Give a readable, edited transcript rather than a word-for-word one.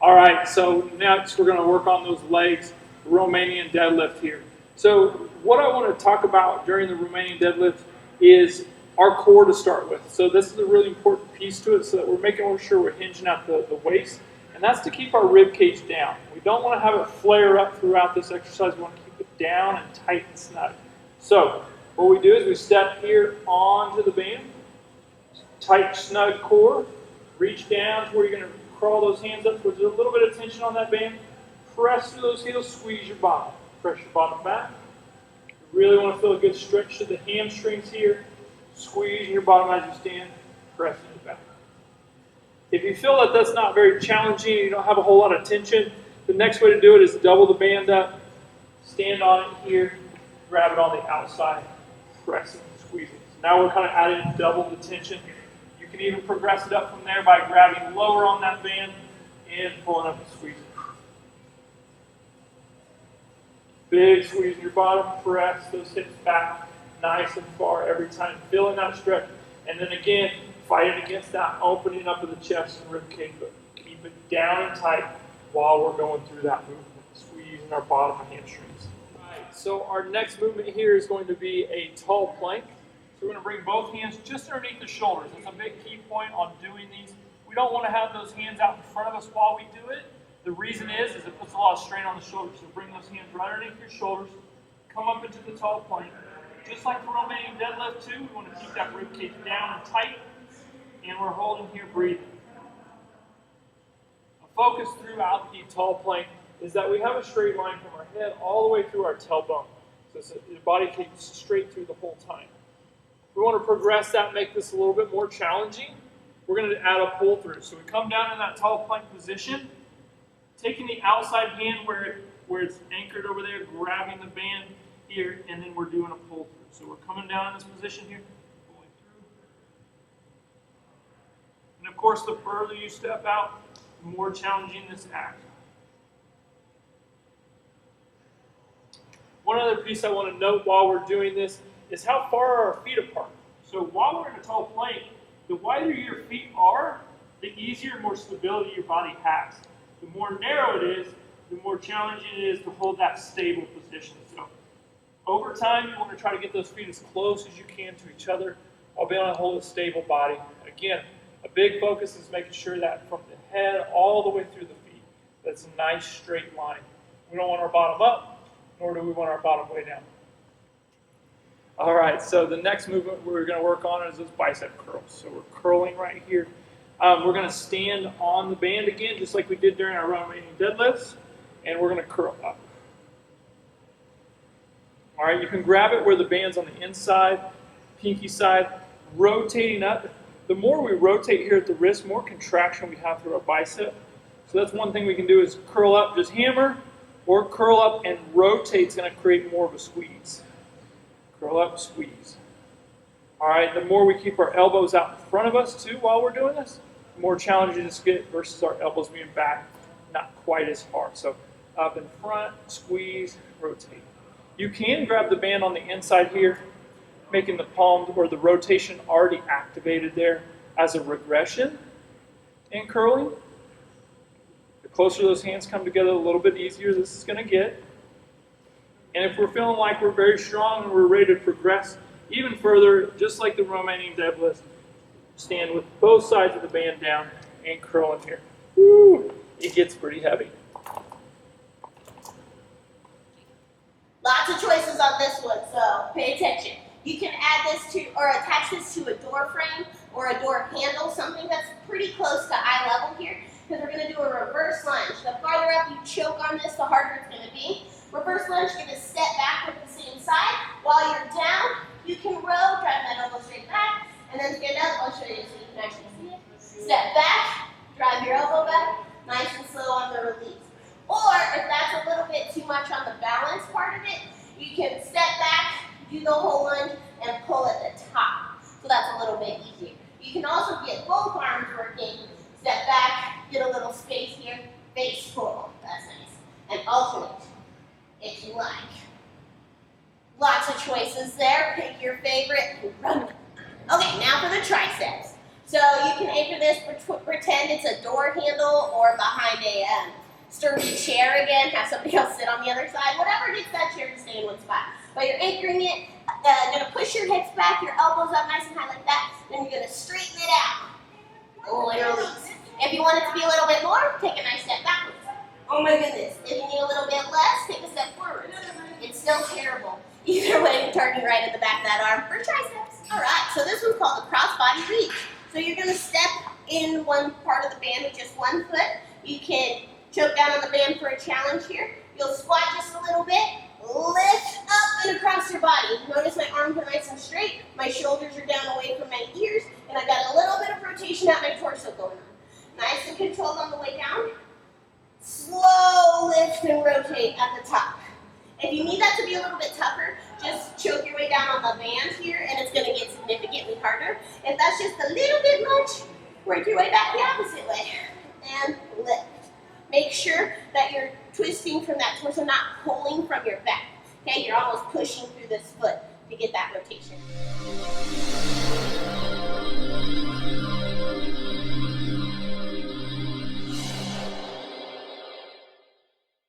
All right, so next we're going to work on those legs, Romanian deadlift here. So what I want to talk about during the Romanian deadlift is our core to start with. So this is a really important piece to it, so that we're making sure we're hinging at the waist, and that's to keep our rib cage down. We don't want to have it flare up throughout this exercise. We want to keep it down and tight and snug. So what we do is we step here onto the band, tight, snug core, reach down to where you're going to crawl those hands up towards a little bit of tension on that band, press through those heels, squeeze your bottom, press your bottom back. You really want to feel a good stretch to the hamstrings here, squeeze your bottom as you stand, pressing it back. If you feel that that's not very challenging and you don't have a whole lot of tension, the next way to do it is double the band up, stand on it here, grab it on the outside, pressing and squeezing. So now we're kind of adding double the tension. You can even progress it up from there by grabbing lower on that band and pulling up and squeezing. Big squeeze in your bottom, press those hips back nice and far every time, feeling that stretch. And then again, fighting against that opening up of the chest and rib cage, but keep it down and tight while we're going through that movement, squeezing our bottom and hamstrings. All right, so our next movement here is going to be a tall plank. So we're going to bring both hands just underneath the shoulders. That's a big key point on doing these. We don't want to have those hands out in front of us while we do it. The reason is it puts a lot of strain on the shoulders. So bring those hands right underneath your shoulders, come up into the tall plank. Just like the Romanian deadlift too, we want to keep that rib cage down and tight, and we're holding here, breathing. A focus throughout the tall plank is that we have a straight line from our head all the way through our tailbone. So the body keeps straight through the whole time. We want to progress that, make this a little bit more challenging. We're going to add a pull through. So we come down in that tall plank position, taking the outside hand where it's anchored over there, grabbing the band here, and then we're doing a pull through. So we're coming down in this position here, pulling through. And of course, the further you step out, the more challenging this act. One other piece I want to note while we're doing this is how far are our feet apart. So while we're in a tall plank, the wider your feet are, the easier and more stability your body has. The more narrow it is, the more challenging it is to hold that stable position. So over time, you want to try to get those feet as close as you can to each other while being able to hold a stable body. Again, a big focus is making sure that from the head all the way through the feet, that's a nice straight line. We don't want our bottom up, nor do we want our bottom way down. All right, so the next movement we're going to work on is those bicep curls. So we're curling right here. We're going to stand on the band again, just like we did during our Romanian deadlifts, and we're going to curl up. All right, you can grab it where the band's on the inside, pinky side, rotating up. The more we rotate here at the wrist, more contraction we have through our bicep. So that's one thing we can do is curl up, just hammer, or curl up and rotate is going to create more of a squeeze. Curl up, squeeze. All right, the more we keep our elbows out in front of us too while we're doing this, the more challenging this gets versus our elbows being back, not quite as hard. So up in front, squeeze, rotate. You can grab the band on the inside here, making the palms or the rotation already activated there as a regression in curling. The closer those hands come together, a little bit easier this is going to get. And if we're feeling like we're very strong and we're ready to progress even further, just like the Romanian deadlift, stand with both sides of the band down and curl in here. Woo, it gets pretty heavy. Lots of choices on this one, so pay attention. You can add this to, or attach this to a door frame or a door handle, something that's pretty close to eye level here, because we're going to do a reverse lunge. The farther up you choke on this, the harder it's going to be. Reverse lunge, you're going to step back with the same side. While you're down, you can row, drive that elbow straight back, and then stand up. I'll show you so you can actually see it. Step back, drive your elbow back, nice and slow on the release. Or if that's a little bit too much on the balance part of it, you can step back, do the whole lunge, and pull at the top. So that's a little bit easier. You can also get both arms working. Step back, get a little space here, face pull. That's nice. And alternate, if you like. Lots of choices there. Pick your favorite and run. Okay, now for the triceps. So you can anchor this, pretend it's a door handle or behind a sturdy chair again, have somebody else sit on the other side, whatever gets that chair to stay in one spot. But you're anchoring it, gonna push your hips back, your elbows up nice and high like that, then you're gonna straighten it out. Oh, and release. If you want it to be a little bit more, take a nice step backwards. Oh my goodness. If you need a little bit less, take a step forward. It's still terrible. Either way, you're targeting right at the back of that arm for triceps. All right, so this one's called the cross-body reach. So you're gonna step in one part of the band with just one foot. You can choke down on the band for a challenge here. You'll squat just a little bit, lift up and across your body. Notice my arms are nice and straight, my shoulders are down away from my ears, and I've got a little bit of rotation at my torso going on. Nice and controlled on the way down. Slow lift and rotate at the top. If you need that to be a little bit tougher, just choke your way down on the band here, and it's gonna get significantly harder. If that's just a little bit much, work your way back the opposite way, and lift. Make sure that you're twisting from that torso, not pulling from your back. Okay, you're almost pushing through this foot to get that rotation.